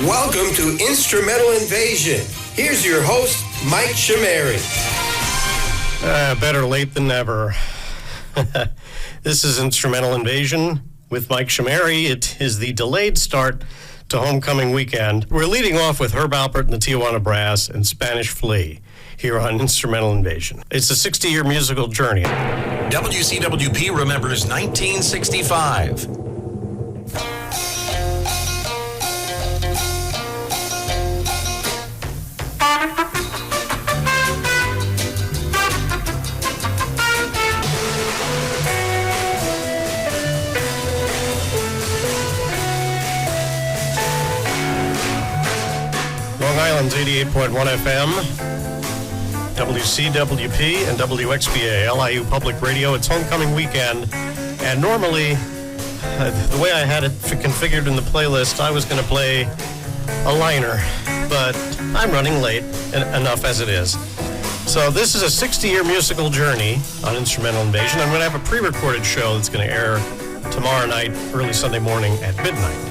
Welcome to Instrumental Invasion. Here's your host, Mike Chimeri. Better late than never. This is Instrumental Invasion with Mike Chimeri. It is the delayed start to homecoming weekend. We're leading off with Herb Alpert and the Tijuana Brass and Spanish Flea here on Instrumental Invasion. It's a 60-year musical journey. WCWP remembers 1965. Long Island's 88.1 FM, WCWP and WXBA, LIU Public Radio. It's homecoming weekend, and normally, the way I had it configured in the playlist, I was going to play a liner, but I'm running late, enough as it is. So this is a 60-year musical journey on Instrumental Invasion. I'm going to have a pre-recorded show that's going to air tomorrow night, early Sunday morning at midnight.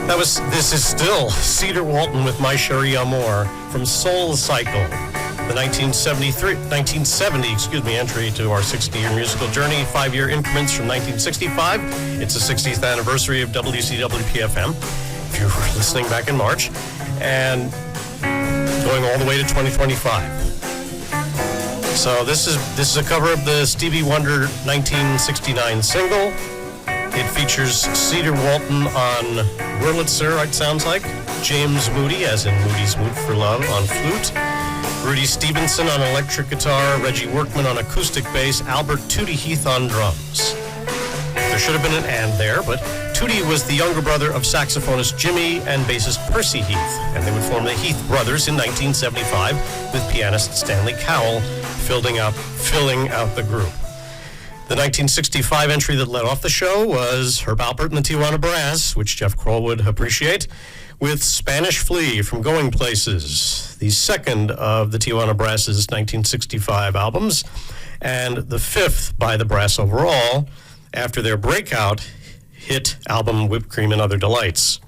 This is still Cedar Walton with My Cherie Amour from Soul Cycle, the 1970 entry to our 60-year musical journey, 5-year increments from 1965. It's the 60th anniversary of WCWP FM, if you were listening back in March, and going all the way to 2025. So this is a cover of the Stevie Wonder 1969 single. It features Cedar Walton on Wurlitzer, it sounds like, James Moody, as in Moody's Mood for Love, on flute, Rudy Stevenson on electric guitar, Reggie Workman on acoustic bass, Albert Tootie Heath on drums. There should have been an and there, but Tootie was the younger brother of saxophonist Jimmy and bassist Percy Heath, and they would form the Heath Brothers in 1975 with pianist Stanley Cowell filling out the group. The 1965 entry that led off the show was Herb Alpert and the Tijuana Brass, which Jeff Kroll would appreciate, with Spanish Flea from Going Places, the second of the Tijuana Brass's 1965 albums, and the fifth by the Brass overall after their breakout hit album Whipped Cream and Other Delights.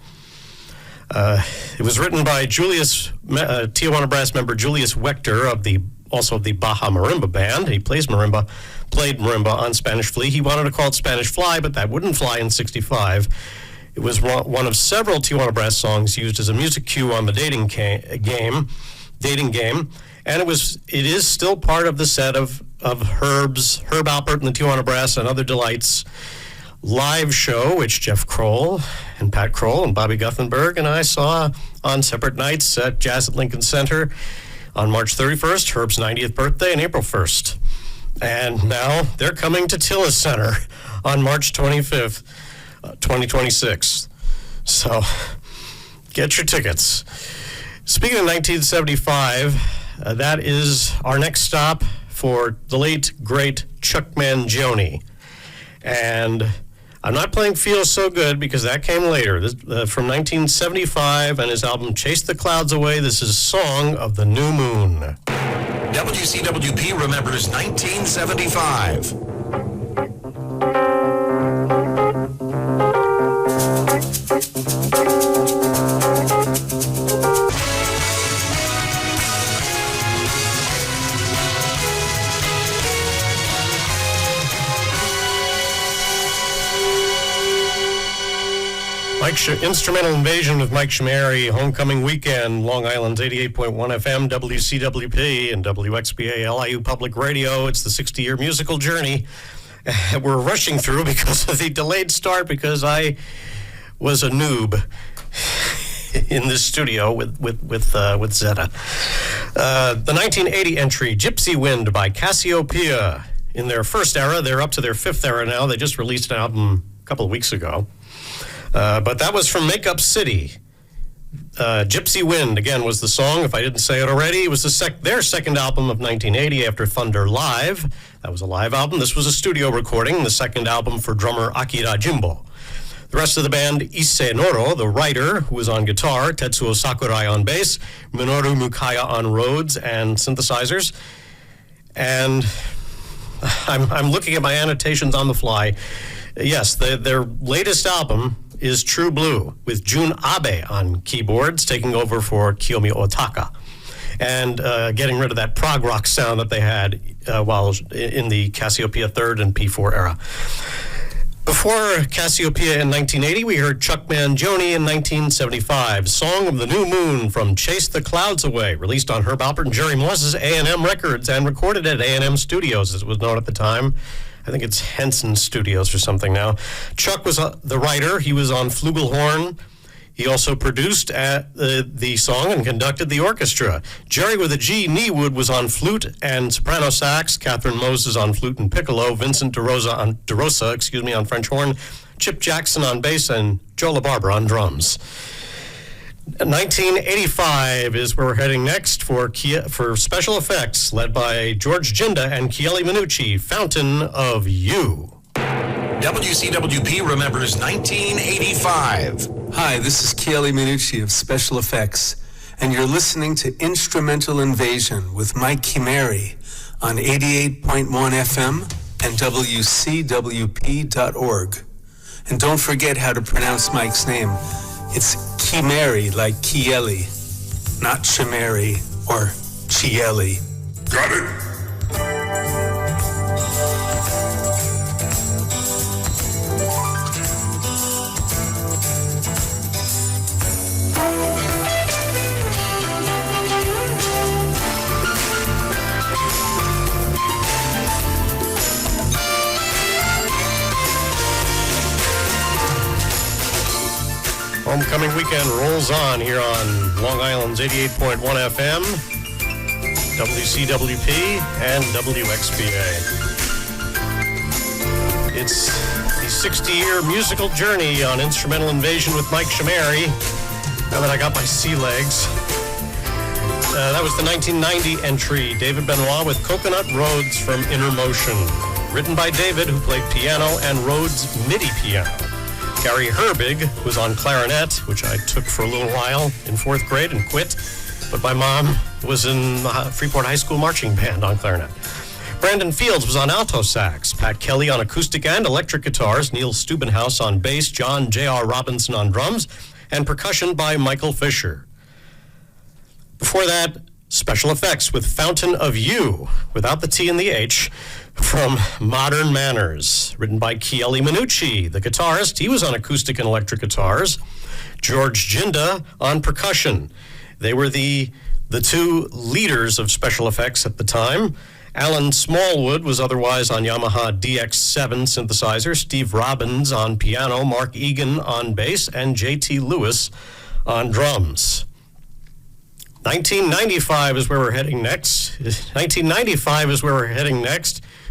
It was written by Tijuana Brass member Julius Wechter also of the Baja Marimba Band. He played marimba on Spanish Flea. He wanted to call it Spanish Fly, but that wouldn't fly in 65. It was one of several Tijuana Brass songs used as a music cue on the dating game, and it is still part of the set of Herb Alpert and the Tijuana Brass and Other Delights live show, which Jeff Kroll and Pat Kroll and Bobby Guthenberg and I saw on separate nights at Jazz at Lincoln Center on March 31st, Herb's 90th birthday, and April 1st. And now they're coming to Tillis Center on March 25th, 2026. So get your tickets. Speaking of 1975, that is our next stop for the late, great Chuck Mangione. And I'm not playing Feel So Good because that came later. This, from 1975 and his album Chase the Clouds Away, this is Song of the New Moon. WCWP remembers 1975. Instrumental Invasion with Mike Chimeri, homecoming weekend, Long Island's 88.1 FM, WCWP and WXBA, LIU Public Radio. It's the 60-year musical journey. We're rushing through because of the delayed start, because I was a noob in this studio with Zeta. The 1980 entry, Gypsy Wind by Cassiopeia. In their first era, they're up to their fifth era now. They just released an album a couple of weeks ago. But that was from Makeup City. Gypsy Wind, again, was the song. If I didn't say it already, it was their second album of 1980 after Thunder Live. That was a live album. This was a studio recording, the second album for drummer Akira Jimbo. The rest of the band, Issei Noro, the writer, who was on guitar, Tetsuo Sakurai on bass, Minoru Mukaya on Rhodes and synthesizers. And I'm looking at my annotations on the fly. Yes, their latest album is True Blue, with Jun Abe on keyboards, taking over for Kiyomi Otaka, and getting rid of that prog rock sound that they had while in the Cassiopeia 3rd and P4 era. Before Cassiopeia in 1980, we heard Chuck Mangione in 1975, Song of the New Moon from Chase the Clouds Away, released on Herb Alpert and Jerry Moss's A&M Records and recorded at A&M Studios, as it was known at the time. I think it's Henson Studios or something now. Chuck was the writer. He was on flugelhorn. He also produced the song and conducted the orchestra. Jerry with a G, Niewood, was on flute and soprano sax. Catherine Moses on flute and piccolo. Vincent DeRosa on French horn. Chip Jackson on bass, and Joe LaBarbera on drums. 1985 is where we're heading next for special effects, led by George Ginda and Chieli Minucci, Fountain of You. WCWP remembers 1985. Hi, this is Chieli Minucci of Special Effects, and you're listening to Instrumental Invasion with Mike Chimeri on 88.1 FM and WCWP.org. And don't forget how to pronounce Mike's name. It's Chimeri, like Chieli, not Chimeri or Chieli. Got it. Homecoming weekend rolls on here on Long Island's 88.1 FM, WCWP, and WXBA. It's the 60-year musical journey on Instrumental Invasion with Mike Chimeri. Now that I got my sea legs. That was the 1990 entry, David Benoit with Coconut Roads from Inner Motion. Written by David, who played piano and Rhodes MIDI piano. Gary Herbig was on clarinet, which I took for a little while in 4th grade and quit. But my mom was in the Freeport High School marching band on clarinet. Brandon Fields was on alto sax. Pat Kelly on acoustic and electric guitars. Neil Stubenhouse on bass. John J.R. Robinson on drums. And percussion by Michael Fisher. Before that, special effects with Fountain of You, without the T and the H, from Modern Manners, written by Chieli Minucci, the guitarist. He was on acoustic and electric guitars. George Ginda on percussion. They were the two leaders of special effects at the time. Alan Smallwood was otherwise on Yamaha DX7 synthesizer. Steve Robbins on piano. Mark Egan on bass. And J.T. Lewis on drums. 1995 is where we're heading next.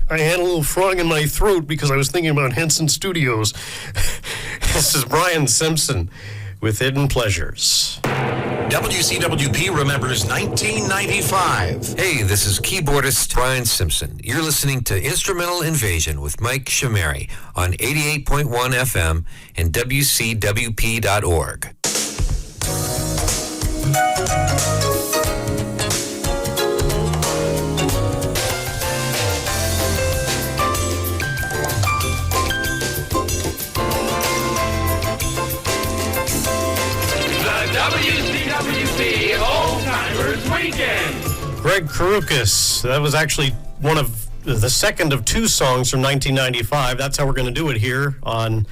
I had a little frog in my throat because I was thinking about Henson Studios. This is Brian Simpson with Hidden Pleasures. WCWP remembers 1995. Hey, this is keyboardist Brian Simpson. You're listening to Instrumental Invasion with Mike Chimeri on 88.1 FM and WCWP.org. WCWP Old-Timers Weekend. Greg Karukas. That was actually one of the second of two songs from 1995. That's how we're going to do it here on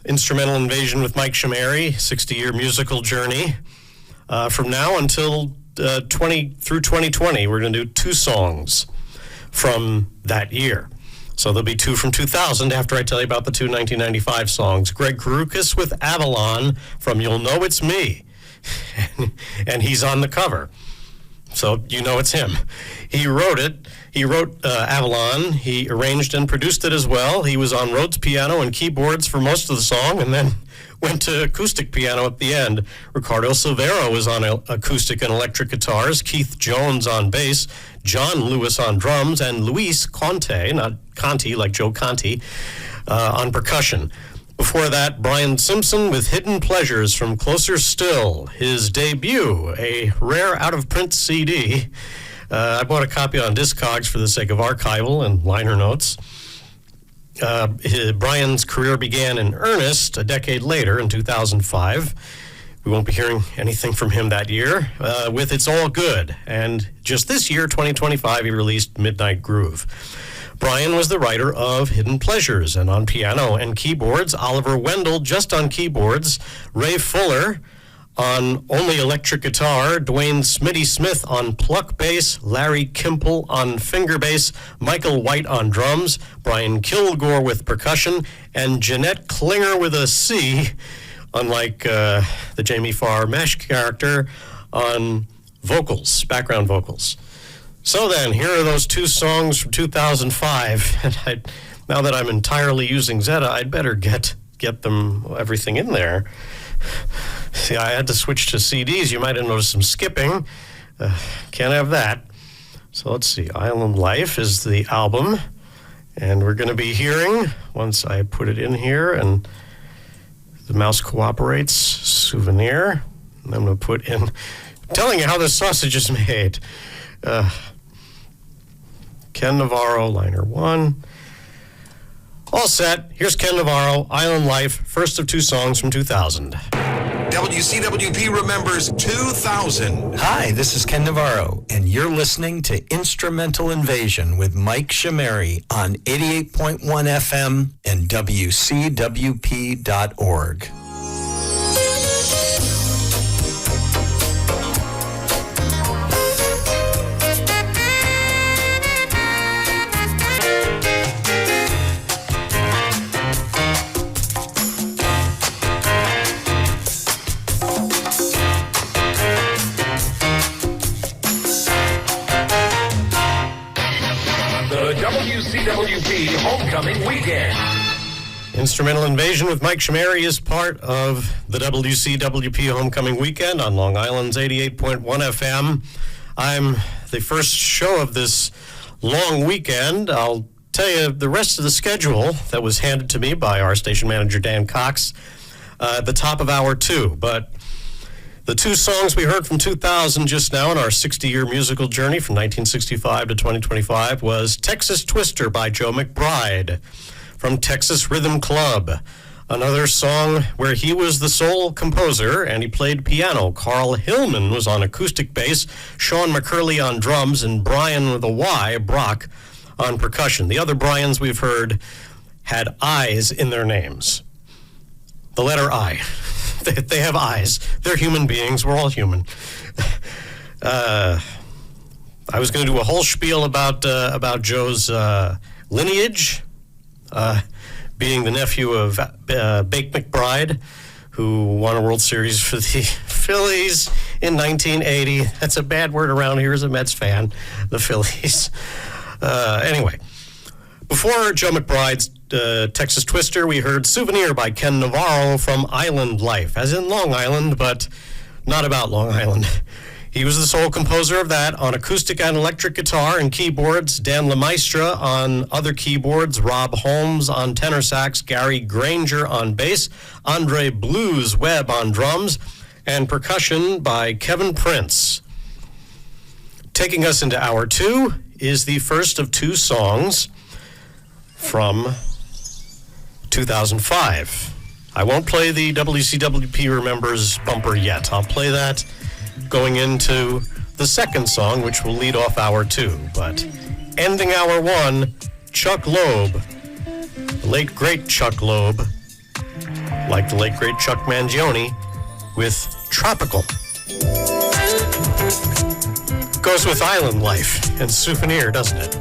Instrumental Invasion with Mike Chimeri, 60-year musical journey. From now until 2020, we're going to do two songs from that year. So there'll be two from 2000 after I tell you about the two 1995 songs. Greg Karukas with Avalon from You'll Know It's Me. And he's on the cover. So you know it's him. He wrote it. He wrote Avalon. He arranged and produced it as well. He was on Rhodes piano and keyboards for most of the song and then went to acoustic piano at the end. Ricardo Silvero was on acoustic and electric guitars. Keith Jones on bass. John Lewis on drums. And Luis Conte, not Conti like Joe Conti, on percussion. Before that, Brian Simpson with Hidden Pleasures from Closer Still, his debut, a rare out-of-print CD. I bought a copy on Discogs for the sake of archival and liner notes. Brian's career began in earnest a decade later in 2005. We won't be hearing anything from him that year with It's All Good. And just this year, 2025, he released Midnight Groove. Brian was the writer of Hidden Pleasures, and on piano and keyboards, Oliver Wendell just on keyboards, Ray Fuller on only electric guitar, Dwayne Smitty Smith on pluck bass, Larry Kimple on finger bass, Michael White on drums, Brian Kilgore with percussion, and Jeanette Klinger with a C, unlike the Jamie Farr Mesh character, on vocals, background vocals. So then, here are those two songs from 2005, and now that I'm entirely using Zeta, I'd better get them, everything in there. See, I had to switch to CDs. You might have noticed some skipping. Can't have that. So let's see. Island Life is the album. And we're going to be hearing, once I put it in here and the mouse cooperates, Souvenir. And I'm going to put in, telling you how this sausage is made. Ken Navarro, liner 1. All set. Here's Ken Navarro, Island Life, first of two songs from 2000. WCWP remembers 2000. Hi, this is Ken Navarro, and you're listening to Instrumental Invasion with Mike Chimeri on 88.1 FM and WCWP.org. WCWP Homecoming Weekend. Instrumental Invasion with Mike Chimeri is part of the WCWP Homecoming Weekend on Long Island's 88.1 FM. I'm the first show of this long weekend. I'll tell you the rest of the schedule that was handed to me by our station manager, Dan Cox, at the top of hour 2. But the two songs we heard from 2000 just now in our 60-year musical journey from 1965 to 2025 was Texas Twister by Joe McBride from Texas Rhythm Club, another song where he was the sole composer and he played piano. Carl Hillman was on acoustic bass, Sean McCurley on drums, and Brian with a Y, Brock, on percussion. The other Brians we've heard had I's in their names. The letter I. They have eyes. They're human beings. We're all human. I was going to do a whole spiel about Joe's lineage, being the nephew of Bake McBride, who won a World Series for the Phillies in 1980. That's a bad word around here as a Mets fan, the Phillies. Anyway, before Joe McBride's Texas Twister, we heard Souvenir by Ken Navarro from Island Life, as in Long Island, but not about Long Island. He was the sole composer of that on acoustic and electric guitar and keyboards, Dan LeMaistre on other keyboards, Rob Holmes on tenor sax, Gary Granger on bass, Andre Blues Webb on drums, and percussion by Kevin Prince. Taking us into hour 2 is the first of two songs from 2005. I won't play the WCWP Remembers bumper yet. I'll play that going into the second song, which will lead off hour 2. But ending hour 1, Chuck Loeb, the late great Chuck Loeb, like the late great Chuck Mangione, with Tropical. Goes with Island Life and Souvenir, doesn't it?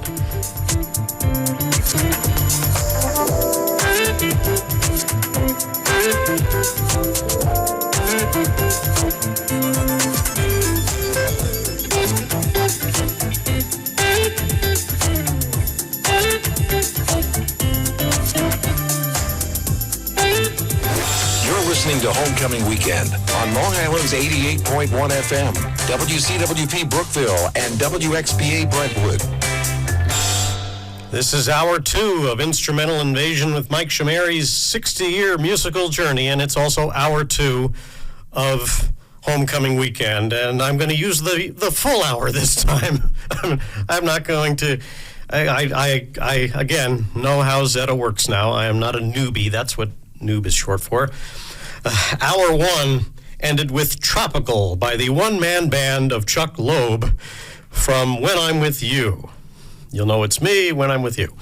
Listening to Homecoming Weekend on Long Island's 88.1 FM, WCWP Brookville, and WXBA Brentwood. This is hour 2 of Instrumental Invasion with Mike Chimeri's 60-year musical journey, and it's also hour 2 of Homecoming Weekend, and I'm going to use the full hour this time. I'm not going to... I again know how Zeta works now. I am not a newbie. That's what noob is short for. Hour one ended with Tropical by the one-man band of Chuck Loeb from When I'm With You. You'll know it's me when I'm with you.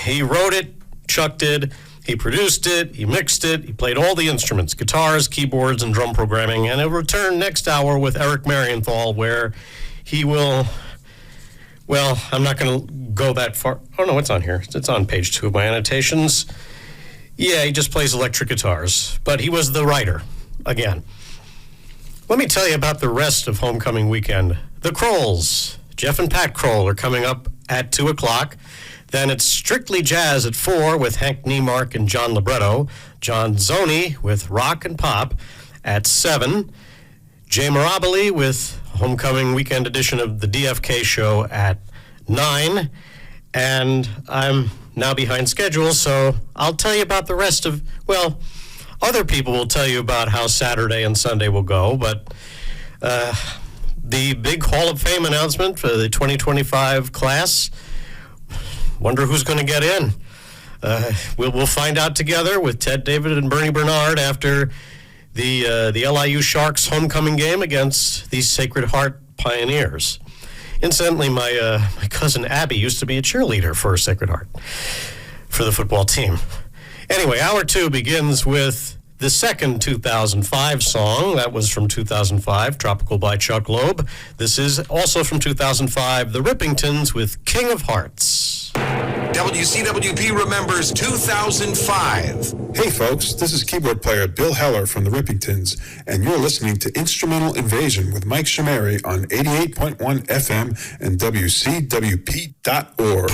He wrote it, Chuck did. He produced it, he mixed it, he played all the instruments, guitars, keyboards, and drum programming, and he'll return next hour with Eric Marienthal, where he will, well, I'm not going to go that far. Oh, no, it's on here. It's on page 2 of my annotations. Yeah, he just plays electric guitars, but he was the writer, again. Let me tell you about the rest of Homecoming Weekend. The Krolls, Jeff and Pat Kroll, are coming up at 2 o'clock. Then it's Strictly Jazz at 4 with Hank Niemark and John Libretto. John Zoni with Rock and Pop at 7. Jay Mirabile with Homecoming Weekend edition of the DFK show at 9. And I'm now behind schedule, so I'll tell you about the rest of, well, other people will tell you about how Saturday and Sunday will go, but the big Hall of Fame announcement for the 2025 class, wonder who's going to get in. We'll find out together with Ted David and Bernie Bernard after the LIU Sharks homecoming game against the Sacred Heart Pioneers. Incidentally, my cousin Abby used to be a cheerleader for Sacred Heart for the football team. Anyway, hour 2 begins with the second 2005 song. That was from 2005, Tropical by Chuck Loeb. This is also from 2005, The Rippingtons with King of Hearts. WCWP remembers 2005. Hey folks, this is keyboard player Bill Heller from the Rippingtons, and you're listening to Instrumental Invasion with Mike Chimeri on 88.1 FM and WCWP.org.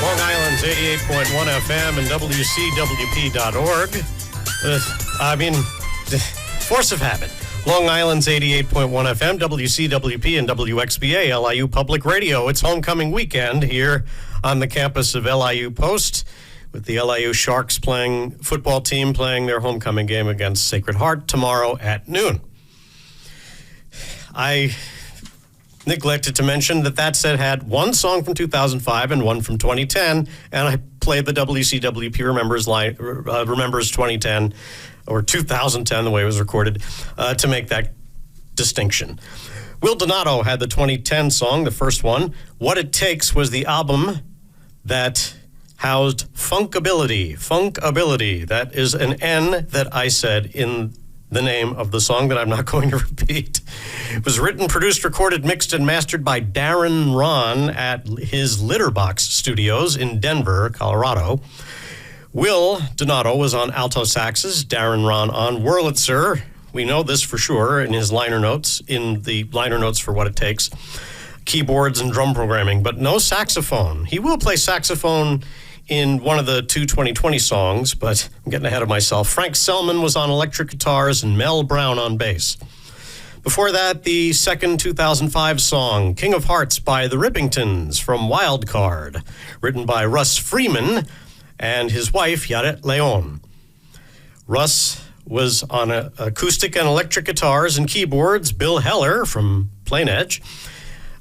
Long Island's 88.1 FM and WCWP.org. Force of habit. Long Island's 88.1 FM, WCWP and WXBA, LIU Public Radio. It's homecoming weekend here on the campus of LIU Post, with the LIU Sharks football team playing their homecoming game against Sacred Heart tomorrow at noon. I neglected to mention that set had one song from 2005 and one from 2010, and I played the WCWP Remembers 2010, or 2010, the way it was recorded, to make that distinction. Will Donato had the 2010 song, the first one. What It Takes was the album that housed Funkability. That is an N that I said in the name of the song that I'm not going to repeat. It was written, produced, recorded, mixed, and mastered by Darren Ron at his Litterbox Studios in Denver, Colorado. Will Donato was on alto saxes, Darren Ron on Wurlitzer. We know this for sure in the liner notes for What It Takes. Keyboards and drum programming, but no saxophone. He will play saxophone in one of the two 2020 songs, but I'm getting ahead of myself. Frank Selman was on electric guitars and Mel Brown on bass. Before that, the second 2005 song, King of Hearts by the Rippingtons from Wild Card, written by Russ Freeman and his wife, Yaret Leon. Russ was on acoustic and electric guitars and keyboards. Bill Heller from Plain Edge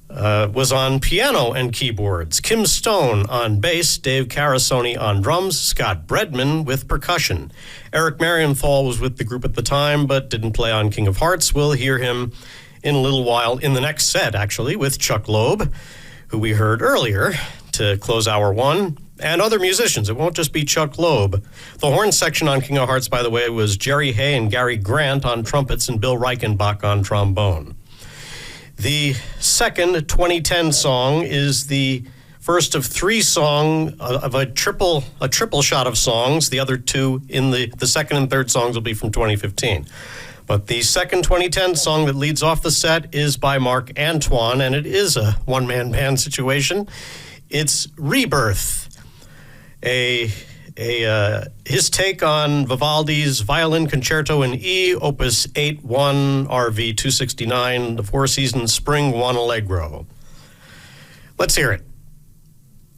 was on piano and keyboards. Kim Stone on bass, Dave Carasoni on drums, Scott Bredman with percussion. Eric Marienthal was with the group at the time, but didn't play on King of Hearts. We'll hear him in a little while, in the next set, actually, with Chuck Loeb, who we heard earlier to close hour 1, and other musicians. It won't just be Chuck Loeb. The horn section on King of Hearts, by the way, was Jerry Hay and Gary Grant on trumpets and Bill Reichenbach on trombone. The second 2010 song is the first of 3 songs of a triple shot of songs. The other 2 in the second and third songs will be from 2015. But the second 2010 song that leads off the set is by Mark Antoine, and it is a one-man band situation. It's Rebirth, a his take on Vivaldi's Violin Concerto in E, Opus 8-1, RV 269, the Four Seasons Spring 1 Allegro. Let's hear it.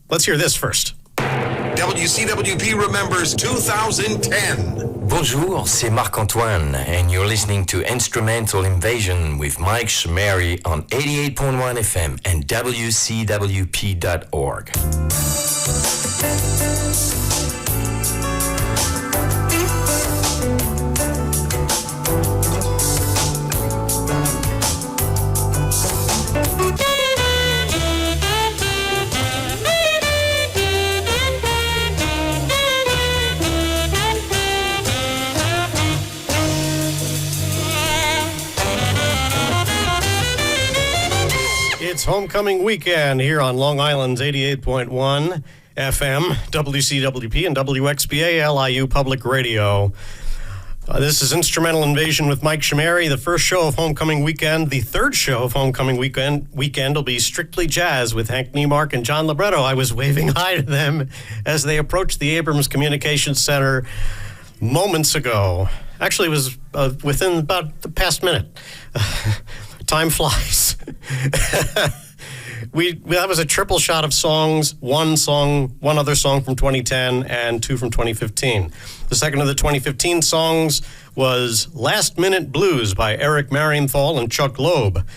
Let's hear this first. WCWP remembers 2010. Bonjour, c'est Marc-Antoine, and you're listening to Instrumental Invasion with Mike Chimeri on 88.1 FM and WCWP.org. It's homecoming weekend here on Long Island's 88.1 FM, WCWP and WXBA LIU Public Radio. This is Instrumental Invasion with Mike Chimeri, the first show of homecoming weekend. The third show of homecoming weekend will be strictly jazz with Hank Niemark and John Libretto. I was waving hi to them as they approached the Abrams Communications Center moments ago. Actually, it was within about the past minute. Time flies. That was a triple shot of songs, one other song from 2010 and two from 2015. The second of the 2015 songs was Last Minute Blues by Eric Marienthal and Chuck Loeb,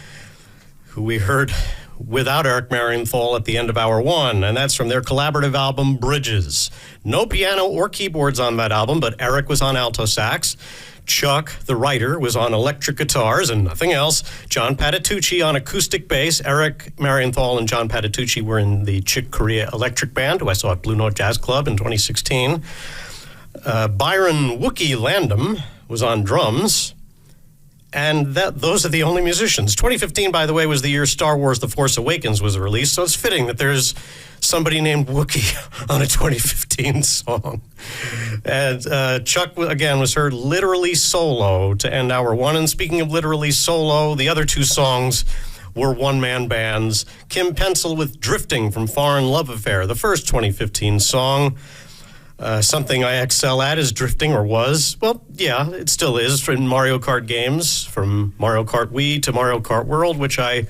who we heard without Eric Marienthal at the end of hour one, and that's from their collaborative album Bridges. No piano or keyboards on that album, but Eric was on alto sax. Chuck, the writer, was on electric guitars and nothing else. John Patitucci on acoustic bass. Eric Marienthal and John Patitucci were in the Chick Corea Electric Band, who I saw at Blue Note Jazz Club in 2016. Byron Wookie Landum was on drums. And those are the only musicians. 2015, by the way, was the year Star Wars The Force Awakens was released, so it's fitting that there's somebody named Wookie on a 2015 song. And Chuck, again, was heard literally solo to end hour one. And speaking of literally solo, the other two songs were one-man bands. Kim Pencil with Drifting from Foreign Love Affair, the first 2015 song. Something I excel at is drifting, or was. Well, yeah, it still is in Mario Kart games, from Mario Kart Wii to Mario Kart World, which I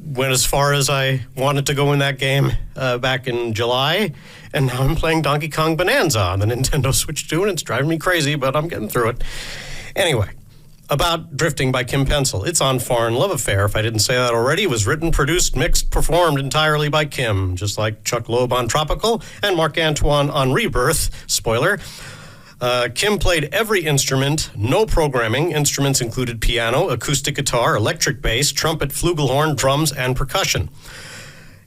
went as far as I wanted to go in that game back in July. And now I'm playing Donkey Kong Bonanza on the Nintendo Switch 2, and it's driving me crazy, but I'm getting through it. Anyway, about Drifting by Kim Pencil. It's on Foreign Love Affair, if I didn't say that already. It was written, produced, mixed, performed entirely by Kim, just like Chuck Loeb on Tropical and Marc Antoine on Rebirth. Spoiler. Kim played every instrument, no programming. Instruments included piano, acoustic guitar, electric bass, trumpet, flugelhorn, drums, and percussion.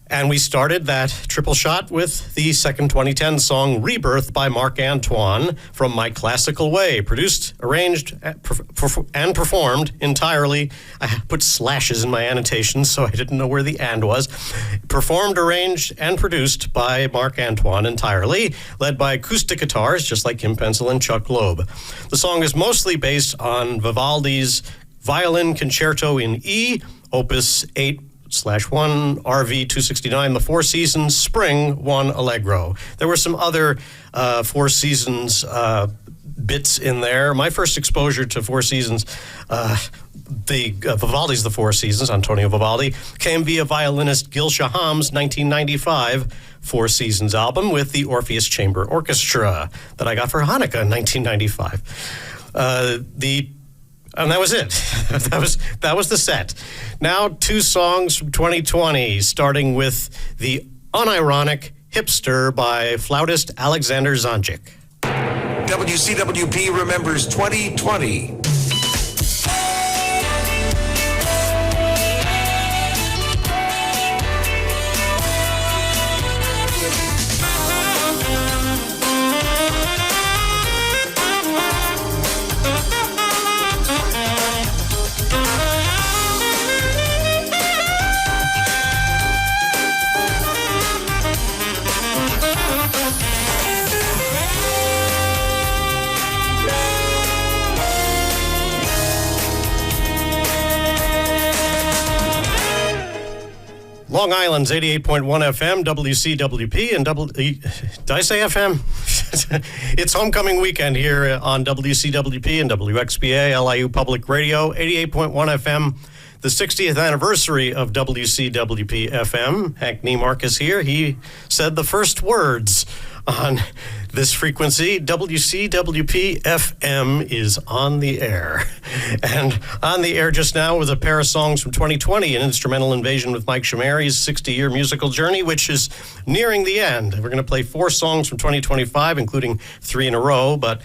And we started that triple shot with the second 2010 song Rebirth by Marc Antoine from My Classical Way, produced, arranged, and performed entirely. I put slashes in my annotations, so I didn't know where the and was. Performed, arranged, and produced by Marc Antoine entirely, led by acoustic guitars, just like Kim Pencil and Chuck Loeb. The song is mostly based on Vivaldi's Violin Concerto in E, Opus 8/1, RV 269, the Four Seasons Spring 1 Allegro. There were some other Four Seasons bits in there. My first exposure to Four Seasons, Vivaldi's The Four Seasons, Antonio Vivaldi, came via violinist Gil Shaham's 1995 Four Seasons album with the Orpheus Chamber Orchestra that I got for Hanukkah in 1995. And that was it. that was the set. Now, two songs from 2020, starting with the unironic Hipster by flautist Alexander Zonjic. WCWP remembers 2020. Long Island's 88.1 FM, WCWP, and did I say FM? It's homecoming weekend here on WCWP and WXBA, LIU Public Radio, 88.1 FM, the 60th anniversary of WCWP FM. Hank Niemark is here. He said the first words on this frequency. WCWP FM is on the air. And on the air just now with a pair of songs from 2020, an instrumental invasion with Mike Chimeri's 60-year musical journey, which is nearing the end. We're going to play 4 songs from 2025, including 3 in a row, but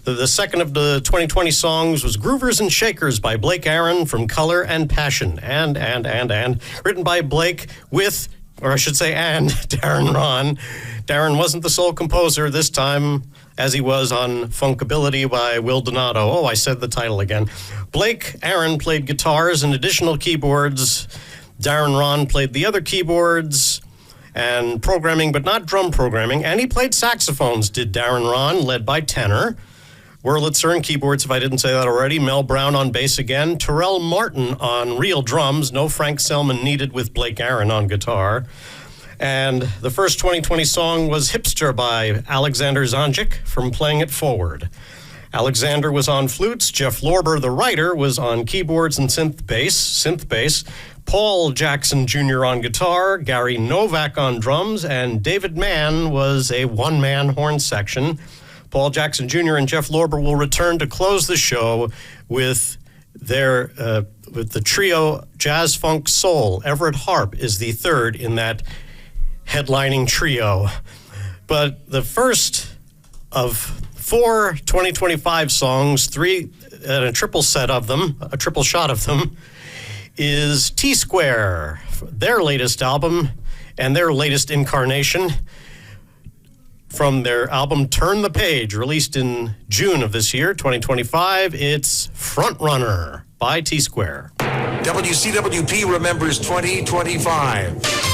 the second of the 2020 songs was Groovers and Shakers by Blake Aaron from Color and Passion. And written by Blake with, or I should say, and Darren Ron. Darren wasn't the sole composer this time, as he was on Funkability by Will Donato. Oh, I said the title again. Blake Aaron played guitars and additional keyboards. Darren Ron played the other keyboards and programming, but not drum programming. And he played saxophones, did Darren Ron, led by tenor. Wurlitzer on keyboards, if I didn't say that already. Mel Brown on bass again. Terrell Martin on real drums. No Frank Selman needed with Blake Aaron on guitar. And the first 2020 song was Hipster by Alexander Zonjic from Playing It Forward. Alexander was on flutes. Jeff Lorber, the writer, was on keyboards and synth bass. Paul Jackson Jr. on guitar. Gary Novak on drums. And David Mann was a one-man horn section. Paul Jackson Jr. and Jeff Lorber will return to close the show with their with the trio Jazz Funk Soul. Everett Harp is the third in that headlining trio. But the first of 4 2025 songs, 3 and a triple shot of them, is T-Square, their latest album and their latest incarnation. From their album Turn the Page, released in June of this year, 2025, it's Frontrunner by T-Square. WCWP remembers 2025.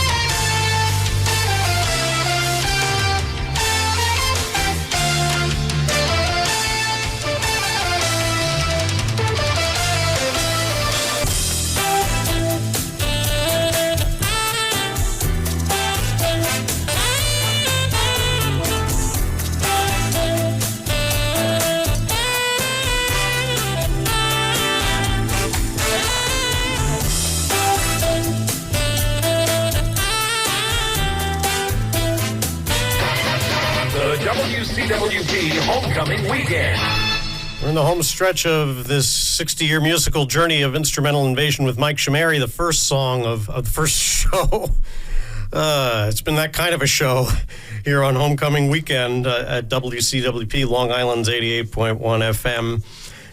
WCWP Homecoming Weekend. We're in the home stretch of this 60-year musical journey of instrumental invasion with Mike Chimeri, the first song of the first show. It's been that kind of a show here on Homecoming Weekend at WCWP, Long Island's 88.1 FM,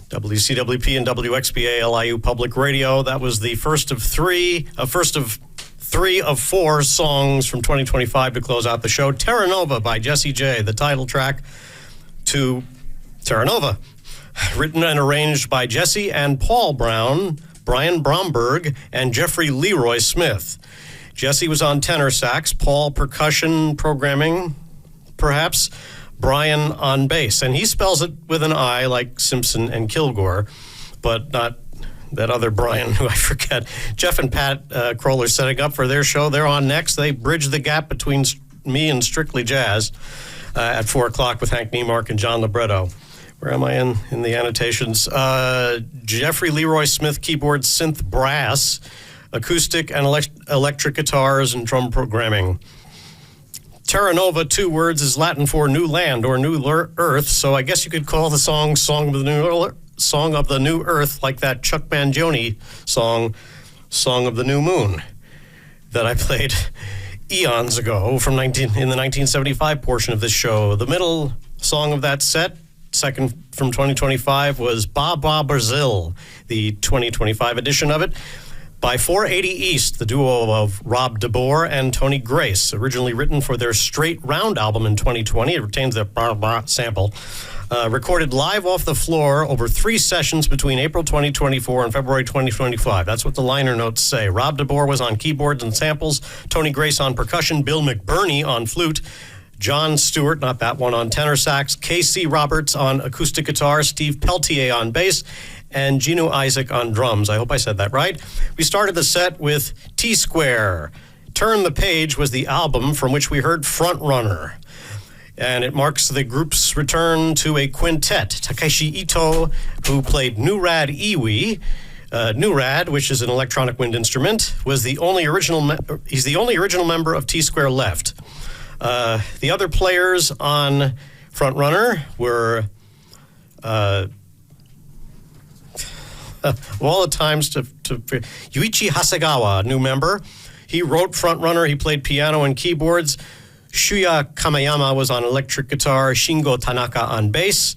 WCWP and WXBA, LIU Public Radio. That was the first of 3 of 4 songs from 2025 to close out the show. Terra Nova by Jesse J, the title track to Terra Nova. Written and arranged by Jesse and Paul Brown, Brian Bromberg, and Jeffrey Leroy Smith. Jesse was on tenor sax, Paul percussion programming, perhaps, Brian on bass. And he spells it with an I like Simpson and Kilgore, but not that other Brian, who I forget. Jeff and Pat Kroller setting up for their show. They're on next. They bridge the gap between me and Strictly Jazz at 4 o'clock with Hank Niemark and John Libretto. Where am I in the annotations? Jeffrey Leroy Smith, keyboard, synth, brass, acoustic and electric guitars, and drum programming. Terra Nova, 2 words, is Latin for new land or new earth, so I guess you could call the song Song of the New Earth, like that Chuck Mangione song of the New Moon, that I played eons ago in the 1975 portion of this show. The middle song of that set, second from 2025, was Ba Ba Brazil, the 2025 edition of it, by 480 East, the duo of Rob DeBoer and Tony Grace, originally written for their Straight Round album in 2020. It retains the ba sample. Recorded live off the floor over 3 sessions between April 2024 and February 2025. That's what the liner notes say. Rob DeBoer was on keyboards and samples, Tony Grace on percussion, Bill McBurney on flute, John Stewart, not that one, on tenor sax, K.C. Roberts on acoustic guitar, Steve Peltier on bass, and Gino Isaac on drums. I hope I said that right. We started the set with T-Square. Turn the Page was the album from which we heard Frontrunner. and it marks the group's return to a quintet. Takeshi Ito, who played Nurad Iwi, Nurad, which is an electronic wind instrument, was the only original. He's the only original member of T Square left. The other players on Frontrunner were of all the times to Yuichi Hasegawa, new member. He wrote Frontrunner. He played piano and keyboards. Shuya Kamayama was on electric guitar, Shingo Tanaka on bass,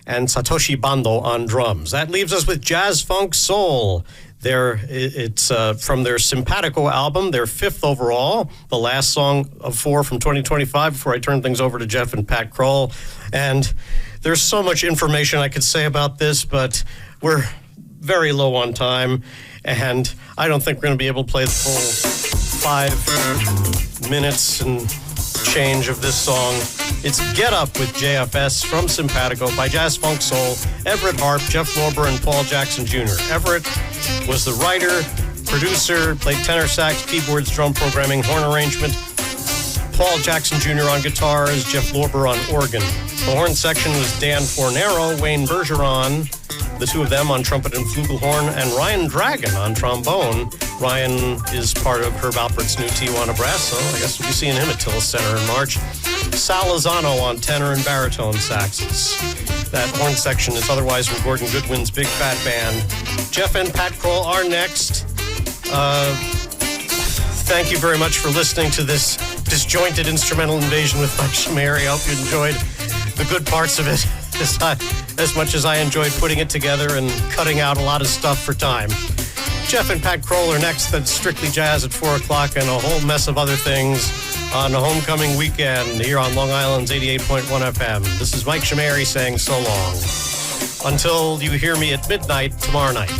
and Satoshi Bando on drums. That leaves us with Jazz Funk Soul. It's from their Simpatico album, their fifth overall, the last song of 4 from 2025 before I turn things over to Jeff and Pat Kroll. And there's so much information I could say about this, but we're very low on time, and I don't think we're going to be able to play the full 5 minutes and change of this song. It's Get Up with JFS from Simpatico by Jazz Funk Soul, Everett Harp, Jeff Lorber, and Paul Jackson Jr. Everett was the writer, producer, played tenor sax, keyboards, drum programming, horn arrangement. Paul Jackson Jr. on guitars, Jeff Lorber on organ. The horn section was Dan Fornero, Wayne Bergeron, the two of them on trumpet and flugelhorn, and Ryan Dragon on trombone. Ryan is part of Herb Alpert's new Tijuana Brass, so I guess we'll be seeing him at Tillis Center in March. Sal Lozano on tenor and baritone saxes. That horn section is otherwise from Gordon Goodwin's Big Fat Band. Jeff and Pat Kroll are next. Thank you very much for listening to this disjointed instrumental invasion with Mike Chimeri. I hope you enjoyed the good parts of it as much as I enjoyed putting it together and cutting out a lot of stuff for time. Jeff and Pat Kroll are next. That's Strictly Jazz at 4 o'clock and a whole mess of other things on the homecoming weekend here on Long Island's 88.1 FM. This is Mike Chimeri saying so long. Until you hear me at midnight tomorrow night.